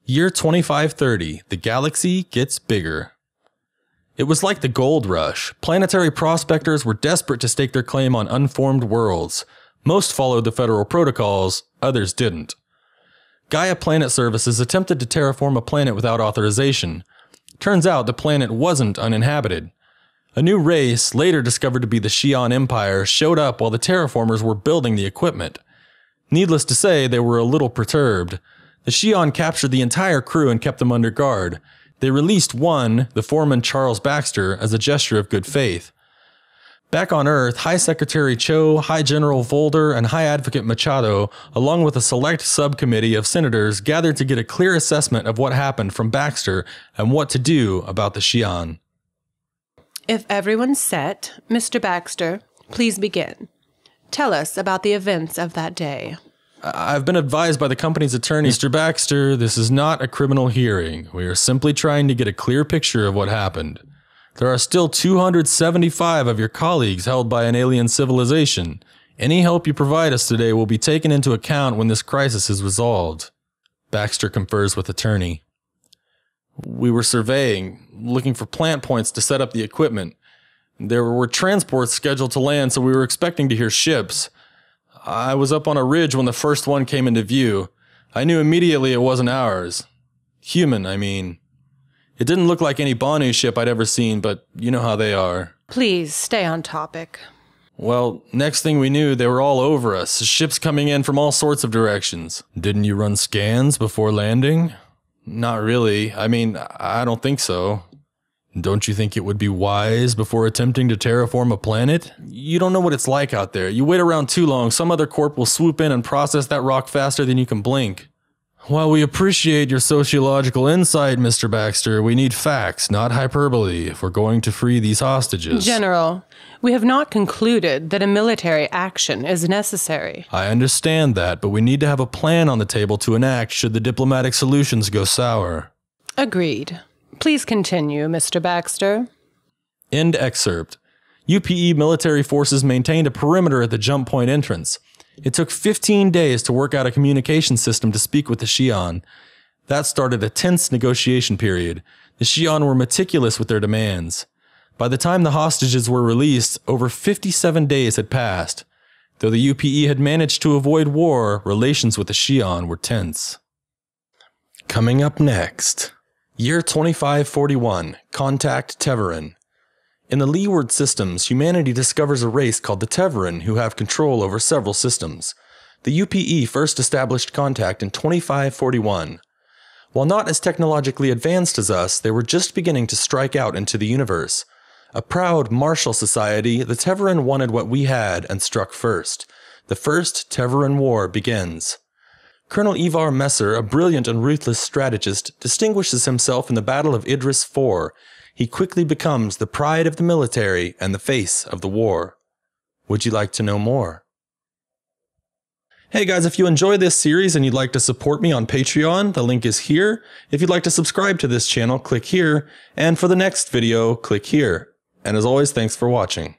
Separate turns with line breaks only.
Year 2530, the galaxy gets bigger. It was like the gold rush. Planetary prospectors were desperate to stake their claim on unformed worlds. Most followed the federal protocols, others didn't. Gaia Planet Services attempted to terraform a planet without authorization. Turns out the planet wasn't uninhabited. A new race, later discovered to be the Xi'an Empire, showed up while the terraformers were building the equipment. Needless to say, they were a little perturbed. The Xi'an captured the entire crew and kept them under guard. They released one, the foreman Charles Baxter, as a gesture of good faith. Back on Earth, High Secretary Cho, High General Volder, and High Advocate Machado, along with a select subcommittee of senators, gathered to get a clear assessment of what happened from Baxter and what to do about the Xi'an.
If everyone's set, Mr. Baxter, please begin. Tell us about the events of that day.
I've been advised by the company's attorney, Mr. Baxter, this is not a criminal hearing. We are simply trying to get a clear picture of what happened. There are still 275 of your colleagues held by an alien civilization. Any help you provide us today will be taken into account when this crisis is resolved. Baxter confers with attorney. We were surveying, looking for plant points to set up the equipment. There were transports scheduled to land, so we were expecting to hear ships. I was up on a ridge when the first one came into view. I knew immediately it wasn't ours. Human, I mean. It didn't look like any Banu ship I'd ever seen, but you know how they are.
Please stay on topic.
Well, next thing we knew, they were all over us, ships coming in from all sorts of directions. Didn't you run scans before landing? Not really. I mean, I don't think so. Don't you think it would be wise before attempting to terraform a planet? You don't know what it's like out there. You wait around too long, some other corp will swoop in and process that rock faster than you can blink. While we appreciate your sociological insight, Mr. Baxter, we need facts, not hyperbole, if we're going to free these hostages.
General, we have not concluded that a military action is necessary.
I understand that, but we need to have a plan on the table to enact should the diplomatic solutions go sour.
Agreed. Please continue, Mr. Baxter.
End excerpt. UPE military forces maintained a perimeter at the jump point entrance. It took 15 days to work out a communication system to speak with the Xi'an. That started a tense negotiation period. The Xi'an were meticulous with their demands. By the time the hostages were released, over 57 days had passed. Though the UPE had managed to avoid war, relations with the Xi'an were tense. Coming up next. Year 2541, Contact Teverin. In the Leeward systems, humanity discovers a race called the Teverin who have control over several systems. The UPE first established contact in 2541. While not as technologically advanced as us, they were just beginning to strike out into the universe. A proud, martial society, the Teverin wanted what we had and struck first. The First Teverin War begins. Colonel Ivar Messer, a brilliant and ruthless strategist, distinguishes himself in the Battle of Idris IV. He quickly becomes the pride of the military and the face of the war. Would you like to know more? Hey guys, if you enjoy this series and you'd like to support me on Patreon, the link is here. If you'd like to subscribe to this channel, click here. And for the next video, click here. And as always, thanks for watching.